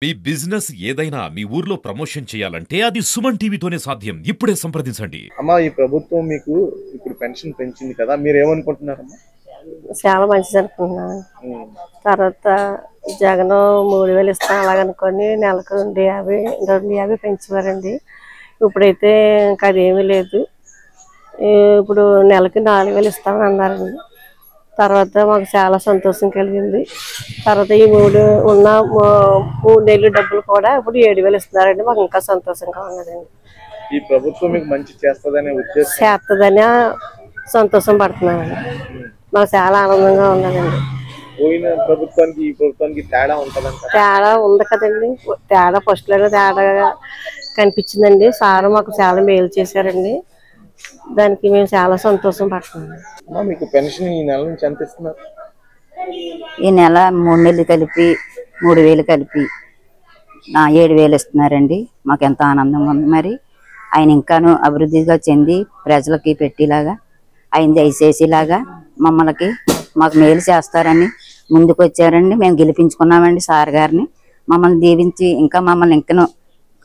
మీ business ఏదైనా మీ ఊర్లో promotion చేయాలంటే అది సుమన్ టీవీతోనే సాధ్యం. ఇప్పుడే సంప్రదించండి. అమ్మా ఈ ప్రభుత్వం మీకు ఇప్పుడు పెన్షన్ పెంచింది కదా, మీరు ఏమనుకుంటున్నారమ్మా? చాలా మంచిది అనుకుంటున్నాను. తర్వాత జగన్ 3000 ఇస్తాం అలాగనుకొని నెలకు 250 పెంచేవారండి. ఇప్పుడైతే ఇంకా అదేమీ లేదు. ఇప్పుడు నెలకి 4000 ఇస్తామని అన్నారండి. తర్వాత మాకు చాలా సంతోషం కలిగింది. తర్వాత ఈ 3 నెలలు డబ్బులు కూడా ఇప్పుడు 7000 ఇస్తున్నారండి. మాకు ఇంకా సంతోషంగా ఉన్నదండి. ఈ ప్రభుత్వం మీకు మంచి చేస్తుందనే ఉద్దేశం చేస్తుందని సంతోషం పడుతున్నామండి. మాకు చాలా ఆనందంగా ఉన్నదండి. పోయిన ప్రభుత్వానికి ఈ ప్రభుత్వానికి తేడా ఉంటుందంట. తేడా ఉంది కదండి. తేడా ఫస్ట్లోనే తేడా కనిపించిందండి. సార్ మాకు చాలా మేలు చేశారండి. దానికి మేము చాలా సంతోషం పడుతున్నాం. మీకు పెన్షన్ ఈ నెల నుంచి ఎంత ఇస్తున్నారు? ఈ నెల 3 నెలలు కలిపి 3000 కలిపి 7000 ఇస్తున్నారండి. మాకు ఎంత ఆనందంగా ఉంది. మరి ఆయన ఇంకాను అభివృద్ధిగా చెంది ప్రజలకి పెట్టేలాగా ఆయన దయచేసేలాగా మాకు మేలు చేస్తారని ముందుకు వచ్చారండి. మేము గెలిపించుకున్నామండి సార్ గారిని. మమ్మల్ని దీవించి ఇంకా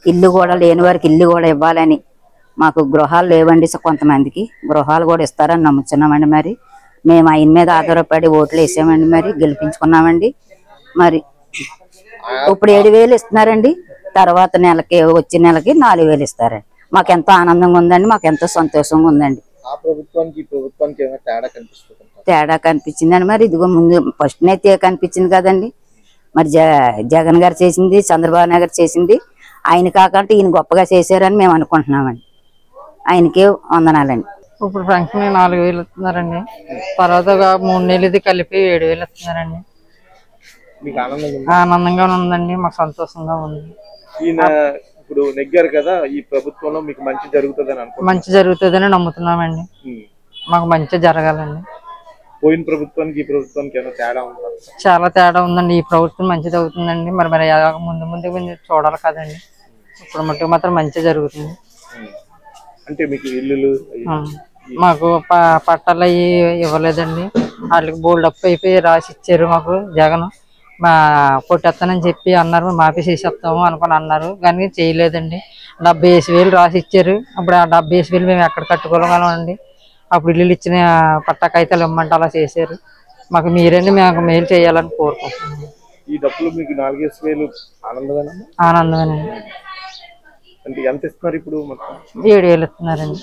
ఇల్లు కూడా లేని వారికి ఇల్లు కూడా ఇవ్వాలని, మాకు గృహాలు లేవండి, కొంతమందికి గృహాలు కూడా ఇస్తారని నమ్ముతున్నామండి. మరి మేము ఆయన మీద ఆధారపడి ఓట్లు వేసామండి. మరి గెలిపించుకున్నామండి. మరి ఇప్పుడు 7000 ఇస్తున్నారండి. తర్వాత వచ్చే నెలకి 4000 ఇస్తారండి. మాకు ఎంతో ఆనందంగా ఉందండి. మాకు ఎంతో సంతోషంగా ఉందండి. తేడా కనిపించిందండి. మరి ఇదిగో ముందు ఫస్ట్ అయితే కనిపించింది కదండి. మరి జగన్ గారు చేసింది, చంద్రబాబు నాయుడు గారు చేసింది, ఆయన కాకంటే ఈయన గొప్పగా చేశారని మేము అనుకుంటున్నామండి. ఆయనకే వందనాలండి. ఇప్పుడు పెన్షన్ 4000 ఇస్తున్నారండి. తర్వాత 3 నెలలది కలిపి 7000 ఇస్తున్నారండి. ఆనందంగా ఉందండి. మాకు సంతోషంగా ఉంది. ఇప్పుడు నెగ్గారు కదా, ఈ ప్రభుత్వంలో మీకు మంచి జరుగుతుందని మంచి జరుగుతుందని నమ్ముతున్నామండి. మాకు మంచి జరగాలండి. పోయిన ప్రభుత్వానికి ఈ ప్రభుత్వానికి ఏమైనా తేడా ఉందా? చాలా తేడా ఉందండి. ఈ ప్రభుత్వం మంచిది అవుతుందండి. మరి ముందు చూడాలి కదండి. ఇప్పుడు మట్టుకు మాత్రం మంచి జరుగుతుంది. అంటే మీకు ఇల్లులు మాకు పట్టాలు అవి ఇవ్వలేదండి. వాళ్ళకి బోల్డ్ అప్పు అయిపోయి రాసి ఇచ్చారు. మాకు జగన్ కొట్టేస్తానని చెప్పి అన్నారు. మాఫీ చేసేస్తాము అనుకుని అన్నారు, కానీ చేయలేదండి. 70,000 రాసి ఇచ్చారు. అప్పుడు ఆ 70,000 మేము ఎక్కడ కట్టుకోగలమండి. అప్పుడు ఇల్లు ఇచ్చిన పట్టా కాగితాలు ఇమ్మంటే అలా చేశారు. మాకు మీరండి మాకు మేలు చేయాలని కోరుకుంటున్నాం. ఈ డబ్బులు మీకు 4000 ఆనందమేనండి. అంటే ఎంత ఇస్తున్నారు ఇప్పుడు? 7000 ఇస్తున్నారండి.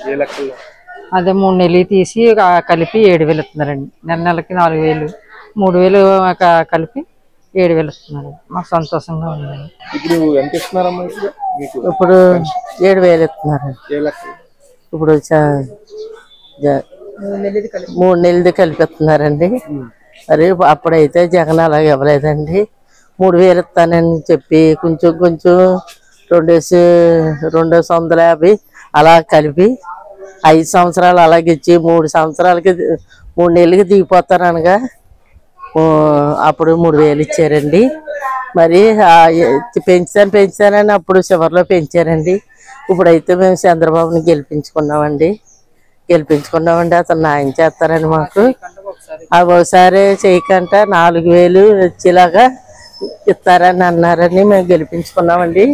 అదే 3 నెలలు తీసి కలిపి 7000 ఇస్తున్నారండి. నెలకి 4000, 3000 కలిపి 7000 ఇస్తున్నారు. మాకు సంతోషంగా ఉందండి. ఇప్పుడు ఎంత ఇస్తున్నారమ్మా? ఇప్పుడు 7000 ఇస్తున్నారండి. ఇప్పుడు 3 నెలది కలిపిస్తున్నారండి. మరి అప్పుడైతే జగన్ అలాగే ఇవ్వలేదండి. 3000 ఇస్తానని చెప్పి కొంచెం 250 అలా కలిపి 5 సంవత్సరాలు అలాగే ఇచ్చి 3 నెలలకి దిగిపోతారనగా అప్పుడు 3000 ఇచ్చారండి. మరి పెంచానని అప్పుడు చివరిలో పెంచారండి. ఇప్పుడైతే మేము చంద్రబాబుని గెలిపించుకున్నామండి. అతను న్యాయం చేస్తారని మాకు అవి ఒకసారి చేయకుండా 4000 వచ్చేలాగా ఇస్తారని అన్నారని మేము గెలిపించుకున్నామండి.